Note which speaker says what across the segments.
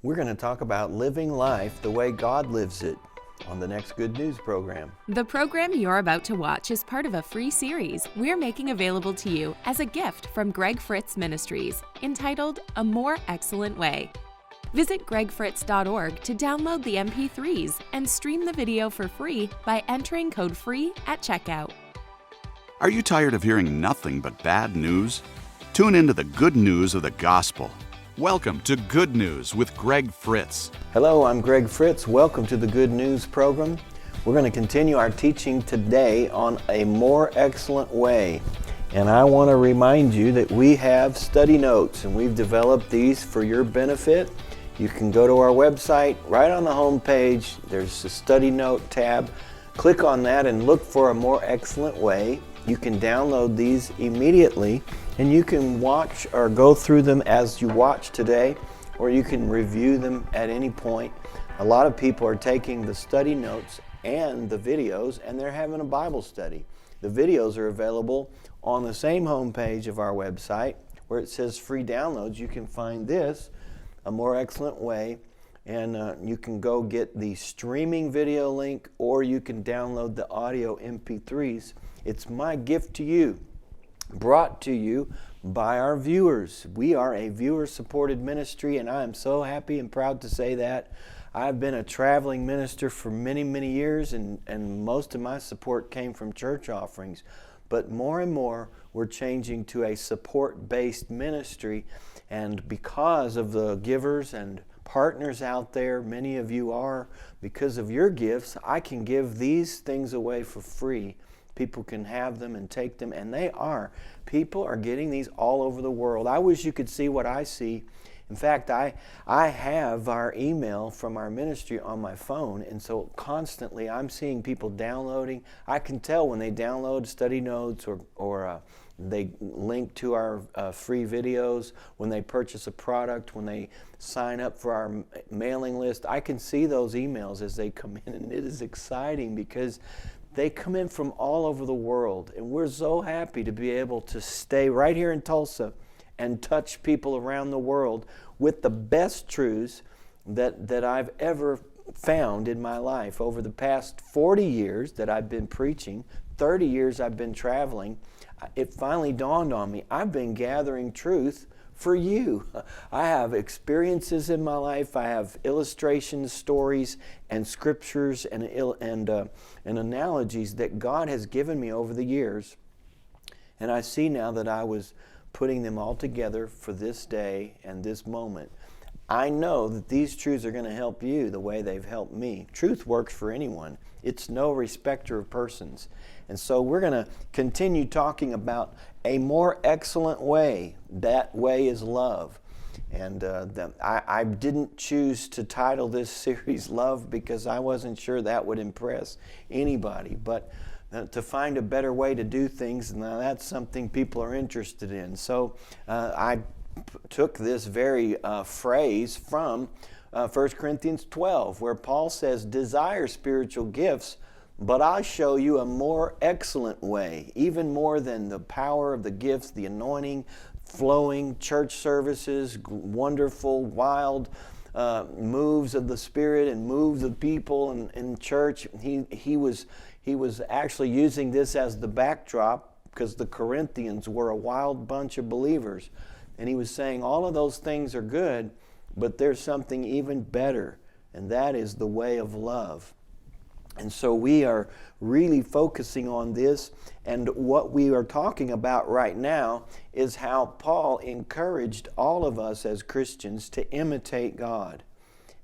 Speaker 1: We're going to talk about living life the way God lives it on the next Good News program.
Speaker 2: The program you're about to watch is part of a free series we're making available to you as a gift from Greg Fritz Ministries, entitled A More Excellent Way. Visit gregfritz.org to download the MP3s and stream the video for free by entering code FREE at checkout.
Speaker 3: Are you tired of hearing nothing but bad news? Tune into the good news of the gospel. Welcome to Good News with Greg Fritz.
Speaker 1: Hello, I'm Greg Fritz. Welcome to the Good News program. We're going to continue our teaching today on a more excellent way. And I want to remind you that we have study notes, and we've developed these for your benefit. You can go to our website. Right on the home page, there's a study note tab. Click on that and look for a more excellent way. You can download these immediately, and you can watch or go through them as you watch today, or you can review them at any point. A lot of people are taking the study notes and the videos, and they're having a Bible study. The videos are available on the same homepage of our website where it says free downloads. You can find this, A More Excellent Way, and you can go get the streaming video link, or you can download the audio MP3s. It's my gift to you, brought to you by our viewers. We are a viewer-supported ministry, and I am so happy and proud to say that. I've been a traveling minister for many, many years, and most of my support came from church offerings. But more and more, we're changing to a support-based ministry, and because of the givers and partners out there, many of you are, because of your gifts, I can give these things away for free. People can have them and take them, and they are. People are getting these all over the world. I wish you could see what I see. In fact, I have our email from our ministry on my phone, and so constantly I'm seeing people downloading. I can tell when they download study notes or they link to our free videos, when they purchase a product, when they sign up for our mailing list. I can see those emails as they come in, and it is exciting because they come in from all over the world, and we're so happy to be able to stay right here in Tulsa and touch people around the world with the best truths that I've ever found in my life. Over the past 40 years that I've been preaching, 30 years I've been traveling, it finally dawned on me, I've been gathering truth for you. I have experiences in my life. I have illustrations, stories, and scriptures and analogies that God has given me over the years. And I see now that I was putting them all together for this day and this moment. I know that these truths are going to help you the way they've helped me. Truth works for anyone. It's no respecter of persons. And so we're going to continue talking about a more excellent way. That way is love. And I didn't choose to title this series Love because I wasn't sure that would impress anybody. But to find a better way to do things, now that's something people are interested in. So I took this very phrase from 1 Corinthians 12, where Paul says, desire spiritual gifts, but I'll show you a more excellent way, even more than the power of the gifts, the anointing, flowing church services, wonderful, wild moves of the Spirit and moves of people in church. He was actually using this as the backdrop because the Corinthians were a wild bunch of believers. And he was saying all of those things are good, but there's something even better, and that is the way of love. And so we are really focusing on this, and what we are talking about right now is how Paul encouraged all of us as Christians to imitate God.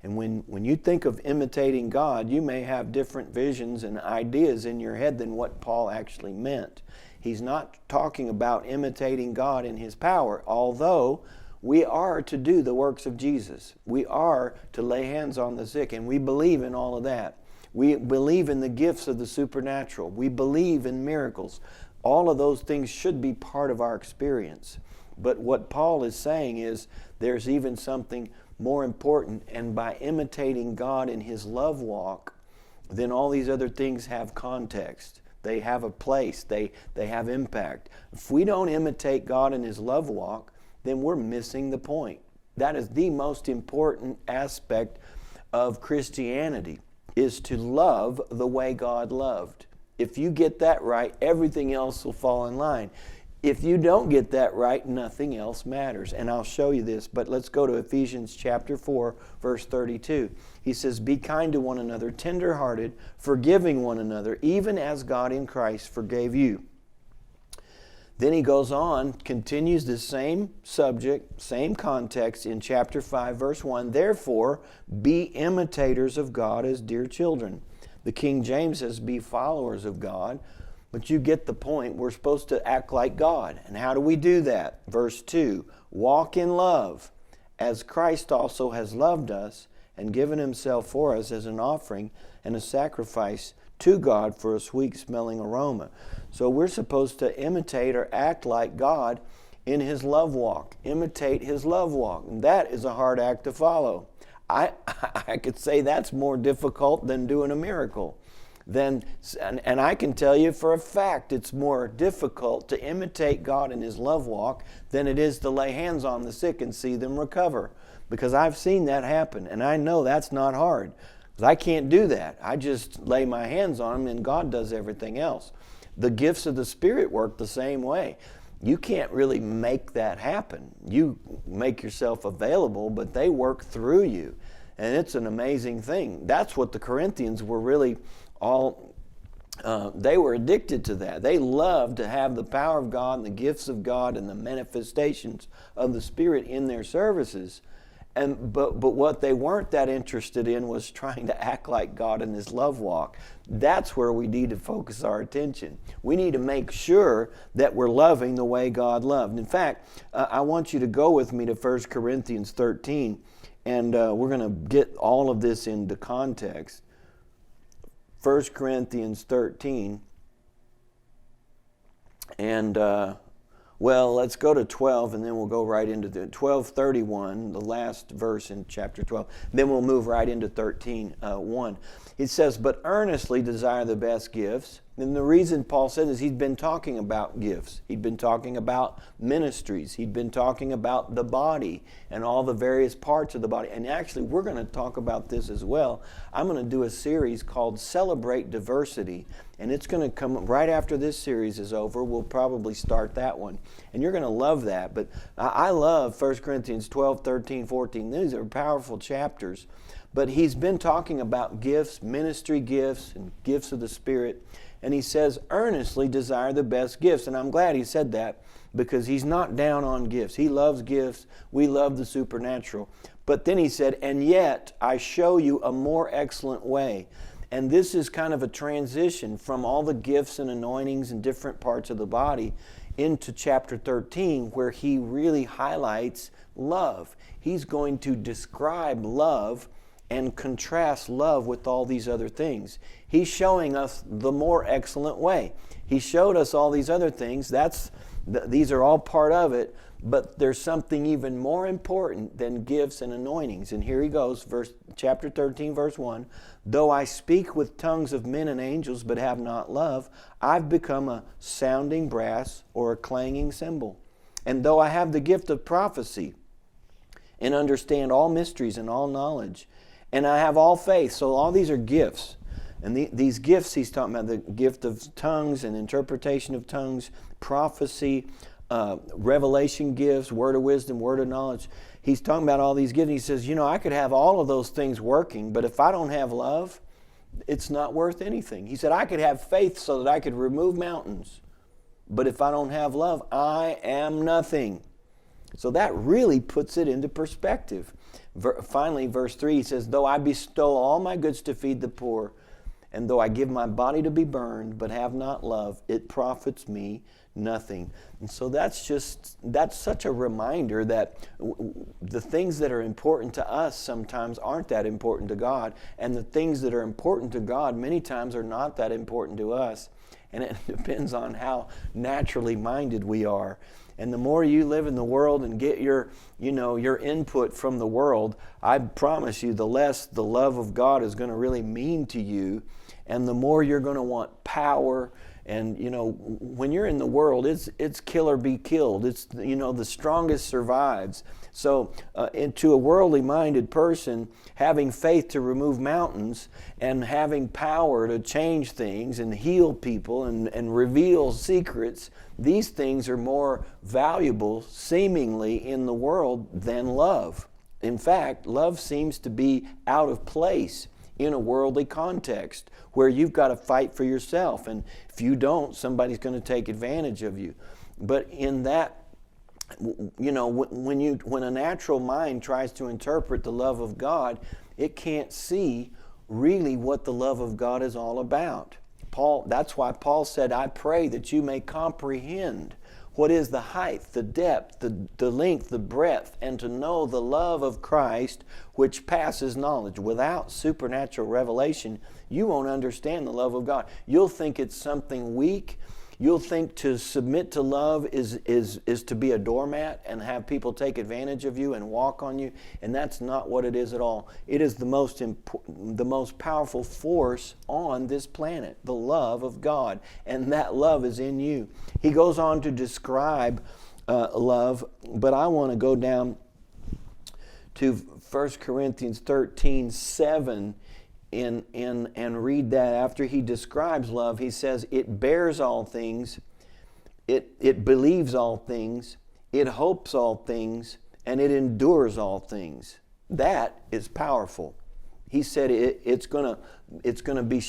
Speaker 1: And when you think of imitating God, you may have different visions and ideas in your head than what Paul actually meant. He's not talking about imitating God in His power, although we are to do the works of Jesus. We are to lay hands on the sick, and we believe in all of that. We believe in the gifts of the supernatural. We believe in miracles. All of those things should be part of our experience. But what Paul is saying is there's even something more important, and by imitating God in His love walk, then all these other things have context. They have a place. They have impact. If we don't imitate God in His love walk, then we're missing the point. That is the most important aspect of Christianity, is to love the way God loved. If you get that right, everything else will fall in line. If you don't get that right, nothing else matters. And I'll show you this, but let's go to Ephesians chapter 4, verse 32. He says, be kind to one another, tender-hearted, forgiving one another, even as God in Christ forgave you. Then he goes on, continues the same subject, same context in chapter 5, verse 1. Therefore, be imitators of God as dear children. The King James says, be followers of God. But you get the point. We're supposed to act like God. And how do we do that? Verse 2, walk in love, as Christ also has loved us and given himself for us as an offering and a sacrifice to God for a sweet-smelling aroma. So we're supposed to imitate or act like God in his love walk. Imitate his love walk. And that is a hard act to follow. I could say that's more difficult than doing a miracle. And I can tell you for a fact it's more difficult to imitate God in his love walk than it is to lay hands on the sick and see them recover. Because I've seen that happen, and I know that's not hard. Because I can't do that. I just lay my hands on them, and God does everything else. The gifts of the Spirit work the same way. You can't really make that happen. You make yourself available, but they work through you. And it's an amazing thing. That's what the Corinthians were really they were addicted to that. They loved to have the power of God and the gifts of God and the manifestations of the Spirit in their services. But what they weren't that interested in was trying to act like God in this love walk. That's where we need to focus our attention. We need to make sure that we're loving the way God loved. In fact, I want you to go with me to 1 Corinthians 13, and we're going to get all of this into context. 1 Corinthians 13, and let's go to 12, and then we'll go right into the 12:31, the last verse in chapter 12. Then we'll move right into 13:1. It says, but earnestly desire the best gifts. And the reason Paul said is he's been talking about gifts. He'd been talking about ministries. He'd been talking about the body and all the various parts of the body. And actually, we're going to talk about this as well. I'm going to do a series called Celebrate Diversity. And it's going to come right after this series is over. We'll probably start that one. And you're going to love that. But I love 1 Corinthians 12, 13, 14. These are powerful chapters. But he's been talking about gifts, ministry gifts, and gifts of the Spirit. And he says, earnestly desire the best gifts. And I'm glad he said that because he's not down on gifts. He loves gifts. We love the supernatural. But then he said, and yet I show you a more excellent way. And this is kind of a transition from all the gifts and anointings in different parts of the body into chapter 13, where he really highlights love. He's going to describe love and contrast love with all these other things. He's showing us the more excellent way. He showed us all these other things. These are all part of it, but there's something even more important than gifts and anointings. And here he goes, chapter 13, verse 1. Though I speak with tongues of men and angels, but have not love, I've become a sounding brass or a clanging cymbal. And though I have the gift of prophecy and understand all mysteries and all knowledge, and I have all faith. So all these are gifts. And these gifts, he's talking about the gift of tongues and interpretation of tongues, prophecy, revelation gifts, word of wisdom, word of knowledge. He's talking about all these gifts. He says, I could have all of those things working, but if I don't have love, it's not worth anything. He said, I could have faith so that I could remove mountains, but if I don't have love, I am nothing. So that really puts it into perspective. Finally, verse 3, he says, though I bestow all my goods to feed the poor, and though I give my body to be burned, but have not love, it profits me nothing. And so that's such a reminder that the things that are important to us sometimes aren't that important to God, and the things that are important to God many times are not that important to us. And it depends on how naturally minded we are. And the more you live in the world and get your input from the world, I promise you, the less the love of God is going to really mean to you, and the more you're going to want power. And when you're in the world, it's kill or be killed. It's the strongest survives. So into a worldly minded person, having faith to remove mountains and having power to change things and heal people and reveal secrets, these things are more valuable seemingly in the world than love. In fact, love seems to be out of place in a worldly context where you've got to fight for yourself, and if you don't, somebody's going to take advantage of you. But in that, when a natural mind tries to interpret the love of God, it can't see really what the love of God is all about. That's why Paul said, I pray that you may comprehend what is the height, the depth, the length, the breadth, and to know the love of Christ which passes knowledge. Without supernatural revelation, you won't understand the love of God. You'll think it's something weak. You'll think to submit to love is to be a doormat and have people take advantage of you and walk on you, and that's not what it is at all. It is the most powerful force on this planet, the love of God, and that love is in you. He goes on to describe love, but I want to go down to 1 Corinthians 13:7 and read that. After he describes love, he says, it bears all things, it believes all things, it hopes all things, and it endures all things. That is powerful. He said it's going to be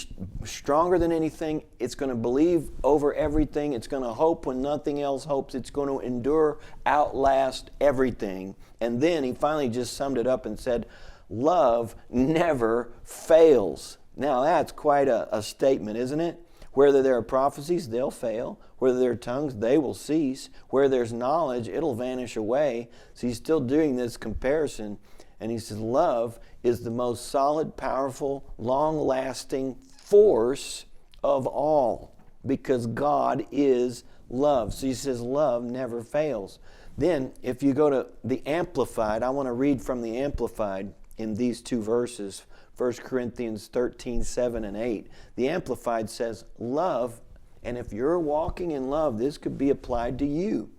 Speaker 1: stronger than anything. It's going to believe over everything. It's going to hope when nothing else hopes. It's going to endure, outlast everything. And then he finally just summed it up and said, love never fails. Now that's quite a statement, isn't it? Whether there are prophecies, they'll fail. Whether there are tongues, they will cease. Where there's knowledge, it'll vanish away. So he's still doing this comparison. And he says love is the most solid, powerful, long-lasting force of all, because God is love. So he says love never fails. Then if you go to the Amplified, I want to read from the Amplified in these two verses, 1 Corinthians 13:7 and 8. The Amplified says, love, and if you're walking in love, this could be applied to you.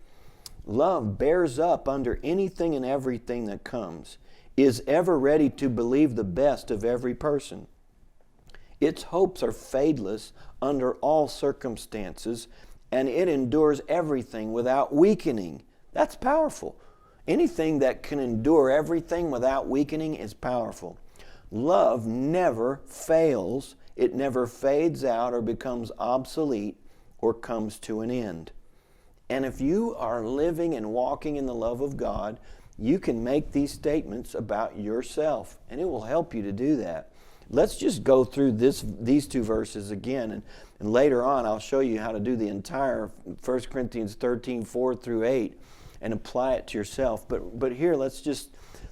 Speaker 1: Love bears up under anything and everything that comes, is ever ready to believe the best of every person. Its hopes are fadeless under all circumstances, and it endures everything without weakening. That's powerful. Anything that can endure everything without weakening is powerful. Love never fails. It never fades out or becomes obsolete or comes to an end. And if you are living and walking in the love of God, you can make these statements about yourself, and it will help you to do that. Let's just go through these two verses again, and later on I'll show you how to do the entire 1 Corinthians 13:4 through 8 and apply it to yourself. But here let's just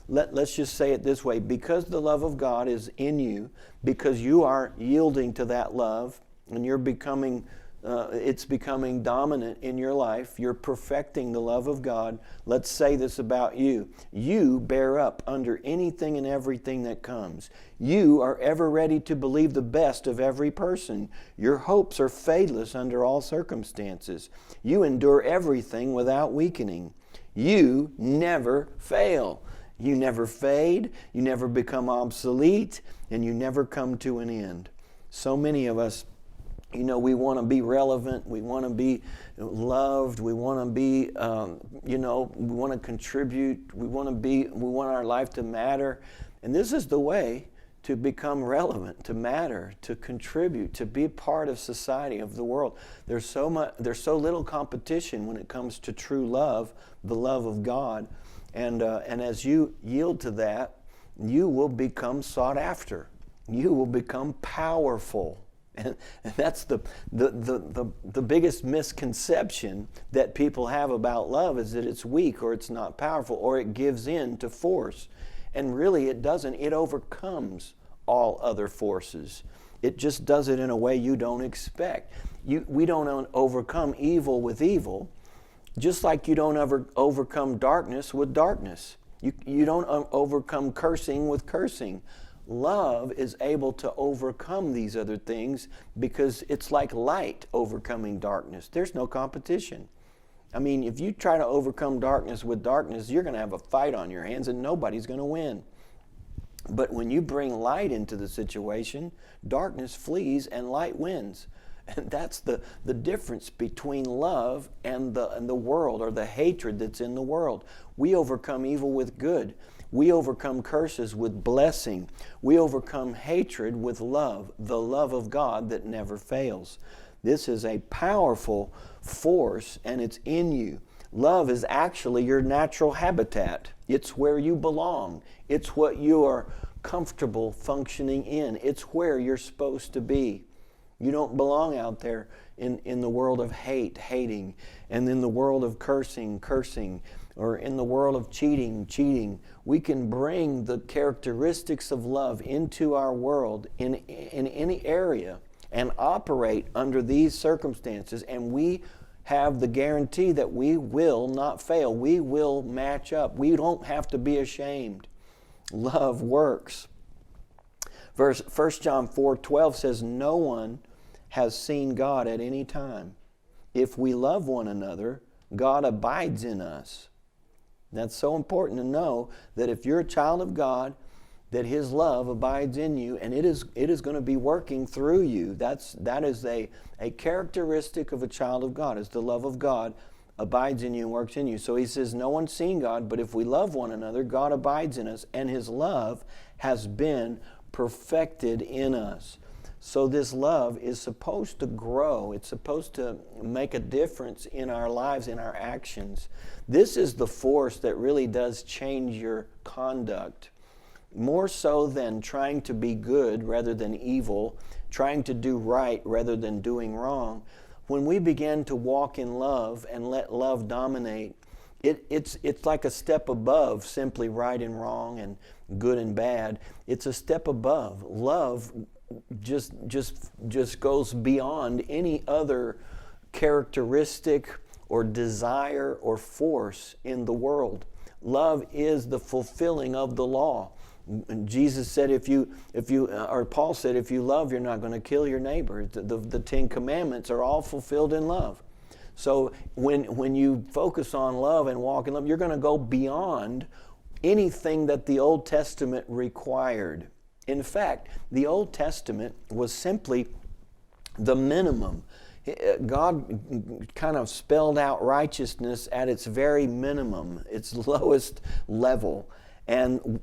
Speaker 1: say it this way: because the love of God is in you, because you are yielding to that love, and you're it's becoming dominant in your life. You're perfecting the love of God. Let's say this about you. You bear up under anything and everything that comes. You are ever ready to believe the best of every person. Your hopes are fadeless under all circumstances. You endure everything without weakening. You never fail. You never fade. You never become obsolete. And you never come to an end. So many of us, we want to be relevant. We want to be loved. We want to be, we want to contribute. We want our life to matter. And this is the way to become relevant, to matter, to contribute, to be part of society, of the world. There's so little competition when it comes to true love, the love of God. And as you yield to that, you will become sought after. You will become powerful. And that's the biggest misconception that people have about love, is that it's weak or it's not powerful or it gives in to force. And really it doesn't. It overcomes all other forces. It just does it in a way you don't expect. We don't overcome evil with evil, just like you don't ever overcome darkness with darkness. You don't overcome cursing with cursing. Love is able to overcome these other things because it's like light overcoming darkness. There's no competition. I mean, if you try to overcome darkness with darkness, you're going to have a fight on your hands and nobody's going to win. But when you bring light into the situation, darkness flees and light wins. And that's the difference between love and the world, or the hatred that's in the world. We overcome evil with good. We overcome curses with blessing. We overcome hatred with love, the love of God that never fails. This is a powerful force, and it's in you. Love is actually your natural habitat. It's where you belong. It's what you are comfortable functioning in. It's where you're supposed to be. You don't belong out there in the world of hating, and in the world of cursing, or in the world of cheating. We can bring the characteristics of love into our world in any area and operate under these circumstances, and we have the guarantee that we will not fail. We will match up. We don't have to be ashamed. Love works. 1 John 4:12 says, "No one has seen God at any time. If we love one another, God abides in us." That's so important to know, that if you're a child of God, that His love abides in you, and it is going to be working through you. That is a characteristic of a child of God, is the love of God abides in you and works in you. So he says, no one's seen God, but if we love one another, God abides in us, and His love has been perfected in us. So this love is supposed to grow. It's supposed to make a difference in our lives, in our actions. This is the force that really does change your conduct. More so than trying to be good rather than evil, trying to do right rather than doing wrong. When we begin to walk in love and let love dominate, it's like a step above simply right and wrong and good and bad. It's a step above. Love just goes beyond any other characteristic or desire or force in the world. Love is the fulfilling of the law. Jesus said, or Paul said, if you love, you're not going to kill your neighbor. The 10 Commandments are all fulfilled in love. So when you focus on love and walk in love, you're going to go beyond anything that the Old Testament required. In fact, the Old Testament was simply the minimum. God kind of spelled out righteousness at its very minimum, its lowest level. And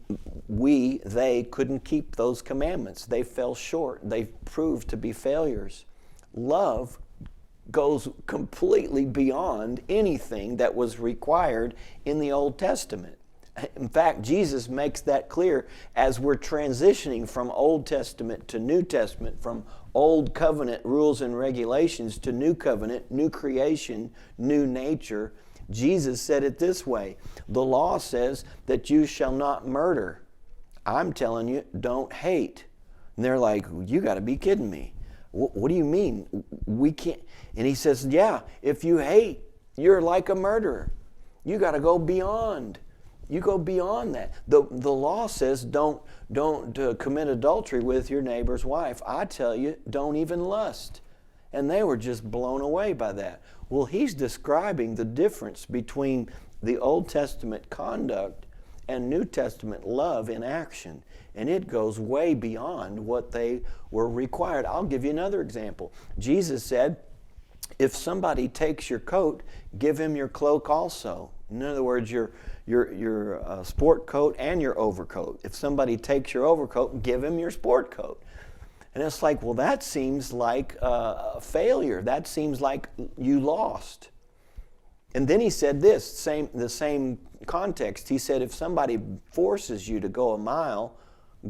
Speaker 1: they couldn't keep those commandments. They fell short. They proved to be failures. Love goes completely beyond anything that was required in the Old Testament. In fact, Jesus makes that clear as we're transitioning from Old Testament to New Testament, from Old Covenant rules and regulations to New Covenant, new creation, new nature. Jesus said it this way: the law says that you shall not murder. I'm telling you, don't hate. And they're like, you got to be kidding me. What do you mean? We can't. And he says, yeah, if you hate, you're like a murderer. You got to go beyond. You go beyond that. The law says don't commit adultery with your neighbor's wife. I tell you, don't even lust. And they were just blown away by that. Well, he's describing the difference between the Old Testament conduct and New Testament love in action. And it goes way beyond what they were required. I'll give you another example. Jesus said, if somebody takes your coat, give him your cloak also. In other words, your sport coat and your overcoat. If somebody takes your overcoat, give him your sport coat. And it's like, well, that seems like a failure. That seems like you lost. And then he said this, the same context. He said, if somebody forces you to go a mile,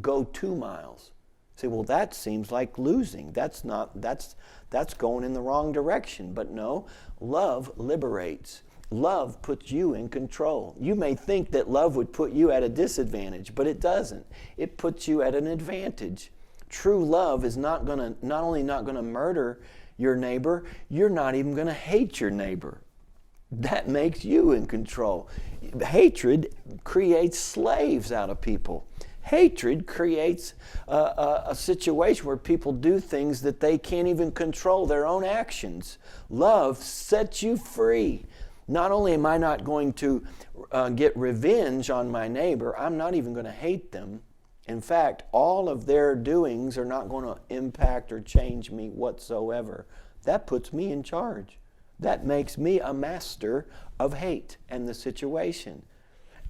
Speaker 1: go 2 miles. Say, well, that seems like losing. That's going in the wrong direction. But no, love liberates. Love puts you in control. You may think that love would put you at a disadvantage, but it doesn't. It puts you at an advantage. True love is not only not going to murder your neighbor, you're not even going to hate your neighbor. that makes you in control. Hatred creates slaves out of people. Hatred creates a situation where people do things that they can't even control their own actions. Love sets you free. Not only am I not going to get revenge on my neighbor, I'm not even going to hate them. In fact, all of their doings are not going to impact or change me whatsoever. That puts me in charge. That makes me a master of hate and the situation.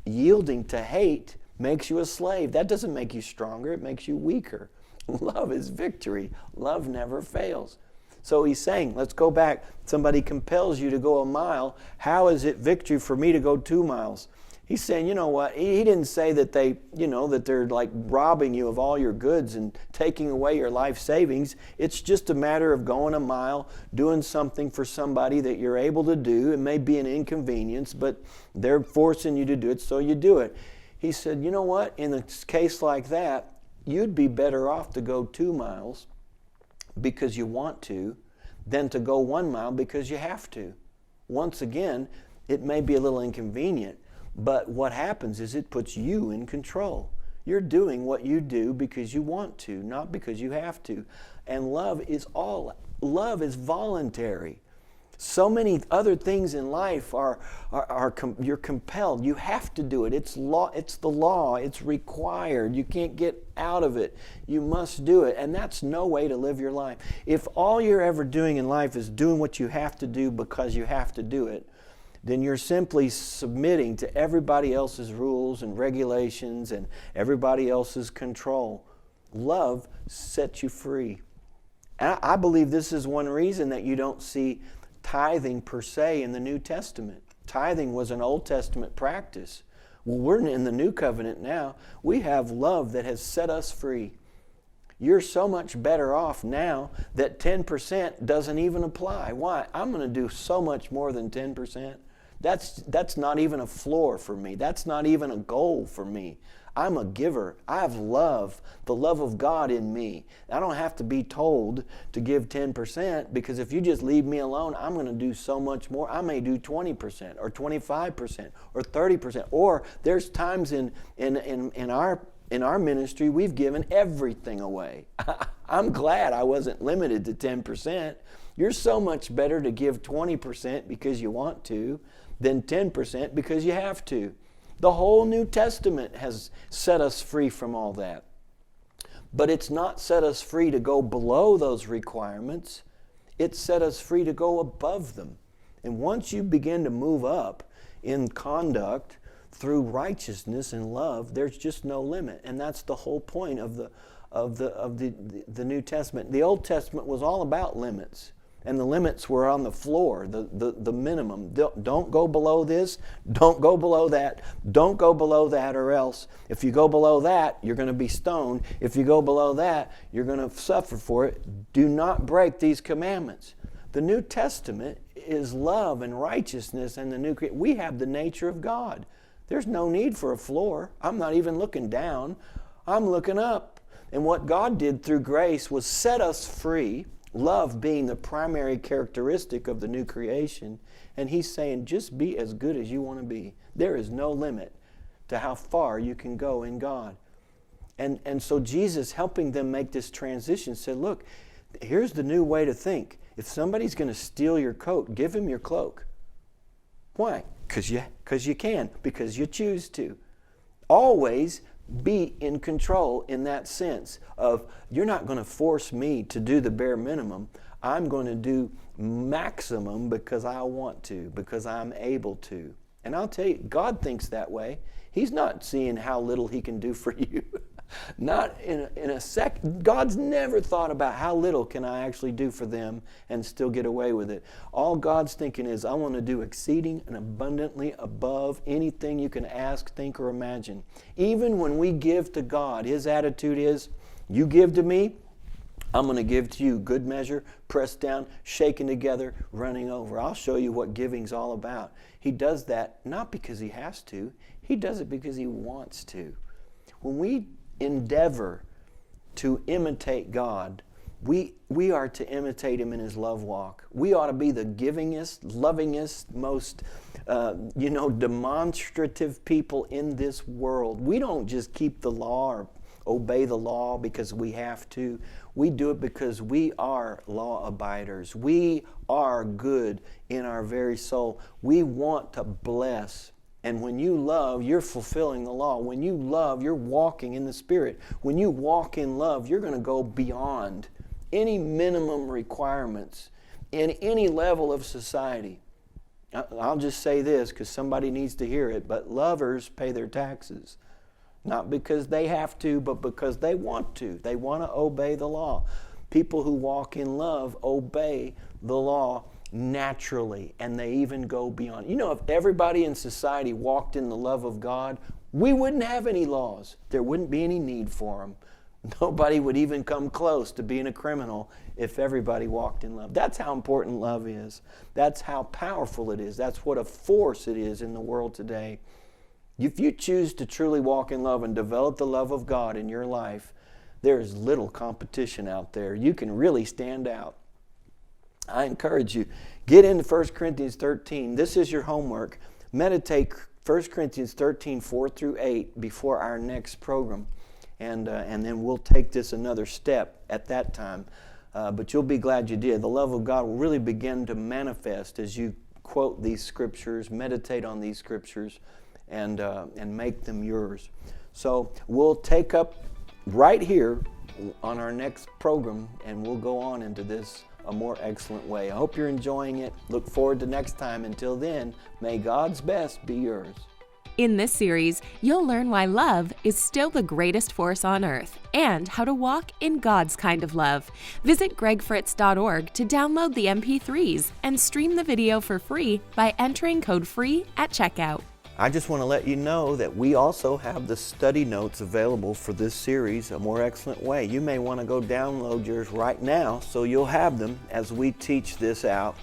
Speaker 1: Yielding to hate makes you a slave. That doesn't make you stronger, it makes you weaker. Love is victory. Love never fails. So he's saying, let's go back. Somebody compels you to go a mile. How is it victory for me to go 2 miles? He's saying, you know what? He didn't say that that they're like robbing you of all your goods and taking away your life savings. It's just a matter of going a mile, doing something for somebody that you're able to do. It may be an inconvenience, but they're forcing you to do it, so you do it. He said, you know what? In a case like that, you'd be better off to go 2 miles because you want to than to go 1 mile because you have to. Once again, it may be a little inconvenient, but what happens is it puts you in control. You're doing what you do because you want to, not because you have to. And love is voluntary. So many other things in life you're compelled. You have to do it. It's law. It's the law. It's required. You can't get out of it. You must do it. And that's no way to live your life. If all you're ever doing in life is doing what you have to do because you have to do it, then you're simply submitting to everybody else's rules and regulations and everybody else's control. Love sets you free. And I believe this is one reason that you don't see tithing per se in the New Testament. Tithing was an Old Testament practice. Well, we're in the New Covenant now. We have love that has set us free. You're so much better off now that 10% doesn't even apply. Why? I'm going to do so much more than 10%. That's not even a floor for me. That's not even a goal for me. I'm a giver. I have love, the love of God in me. I don't have to be told to give 10% because if you just leave me alone, I'm going to do so much more. I may do 20% or 25% or 30%. Or there's times in our ministry we've given everything away. I'm glad I wasn't limited to 10%. You're so much better to give 20% because you want to than 10% because you have to. The whole New Testament has set us free from all that. But it's not set us free to go below those requirements. It's set us free to go above them. And once you begin to move up in conduct through righteousness and love, there's just no limit. And that's the whole point of the New Testament. The Old Testament was all about limits. And the limits were on the floor, the minimum. Don't go below this, don't go below that, don't go below that, or else if you go below that, you're going to be stoned. If you go below that, you're going to suffer for it. Do not break these commandments. The New Testament is love and righteousness and the new creation. We have the nature of God. There's no need for a floor. I'm not even looking down. I'm looking up. And what God did through grace was set us free. Love being the primary characteristic of the new creation. And he's saying, just be as good as you want to be. There is no limit to how far you can go in God. And so Jesus, helping them make this transition, said, look, here's the new way to think. If somebody's going to steal your coat, give him your cloak. Why? Because you can, because you choose to. Always be in control in that sense of you're not going to force me to do the bare minimum. I'm going to do maximum because I want to, because I'm able to. And I'll tell you, God thinks that way. He's not seeing how little he can do for you. Not in a second. God's never thought about how little can I actually do for them and still get away with it. All God's thinking is, I want to do exceeding and abundantly above anything you can ask, think, or imagine. Even when we give to God, his attitude is, you give to me, I'm going to give to you good measure, pressed down, shaken together, running over. I'll show you what giving's all about. He does that not because he has to. He does it because he wants to. When we endeavor to imitate God, we are to imitate him in his love walk. We ought to be the givingest, lovingest, most demonstrative people in this world. We don't just keep the law or obey the law because we have to. We do it because we are law abiders. We are good in our very soul. We want to bless. And when you love, you're fulfilling the law. When you love, you're walking in the Spirit. When you walk in love, you're going to go beyond any minimum requirements in any level of society. I'll just say this because somebody needs to hear it, but lovers pay their taxes. Not because they have to, but because they want to. They want to obey the law. People who walk in love obey the law naturally, and they even go beyond. You know, if everybody in society walked in the love of God, we wouldn't have any laws. There wouldn't be any need for them. Nobody would even come close to being a criminal if everybody walked in love. That's how important love is. That's how powerful it is. That's what a force it is in the world today. If you choose to truly walk in love and develop the love of God in your life, there's little competition out there. You can really stand out. I encourage you, get into 1 Corinthians 13. This is your homework. Meditate 1 Corinthians 13, 4 through 8 before our next program. And then we'll take this another step at that time. But you'll be glad you did. The love of God will really begin to manifest as you quote these scriptures, meditate on these scriptures, and make them yours. So we'll take up right here on our next program, and we'll go on into this a more excellent way. I hope you're enjoying it. Look forward to next time. Until then, may God's best be yours.
Speaker 2: In this series, you'll learn why love is still the greatest force on earth and how to walk in God's kind of love. Visit gregfritz.org to download the MP3s and stream the video for free by entering code FREE at checkout.
Speaker 1: I just want to let you know that we also have the study notes available for this series, A More Excellent Way. You may want to go download yours right now so you'll have them as we teach this out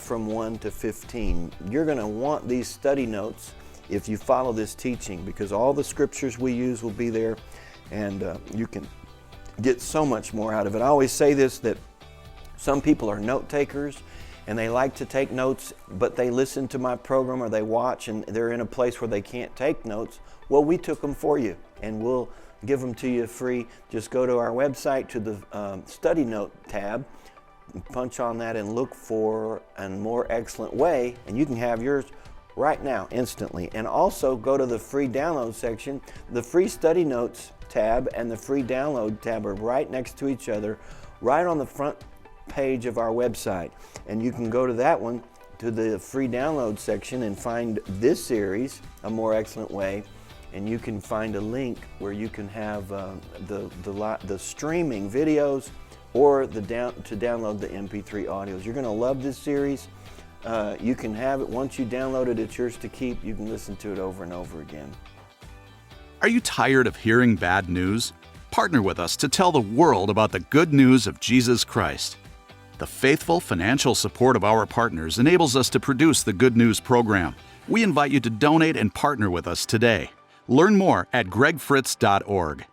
Speaker 1: from 1 to 15. You're going to want these study notes if you follow this teaching, because all the scriptures we use will be there, and you can get so much more out of it. I always say this, that some people are note takers and they like to take notes, but they listen to my program or they watch and they're in a place where they can't take notes. Well, we took them for you and we'll give them to you free. Just go to our website to the study note tab, punch on that and look for A More Excellent Way, and you can have yours right now, instantly. And also go to the free download section. The free study notes tab and the free download tab are right next to each other, right on the front page of our website. And you can go to that one, to the free download section, and find this series, A More Excellent Way, and you can find a link where you can have the streaming videos or to download the MP3 audios. You're going to love this series. You can have it. Once you download it, it's yours to keep. You can listen to it over and over again.
Speaker 3: Are you tired of hearing bad news? Partner with us to tell the world about the good news of Jesus Christ. The faithful financial support of our partners enables us to produce the Good News program. We invite you to donate and partner with us today. Learn more at gregfritz.org.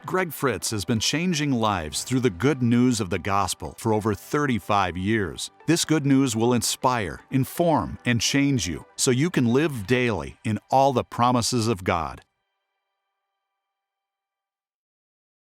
Speaker 3: Greg Fritz has been changing lives through the good news of the gospel for over 35 years. This good news will inspire, inform, and change you so you can live daily in all the promises of God.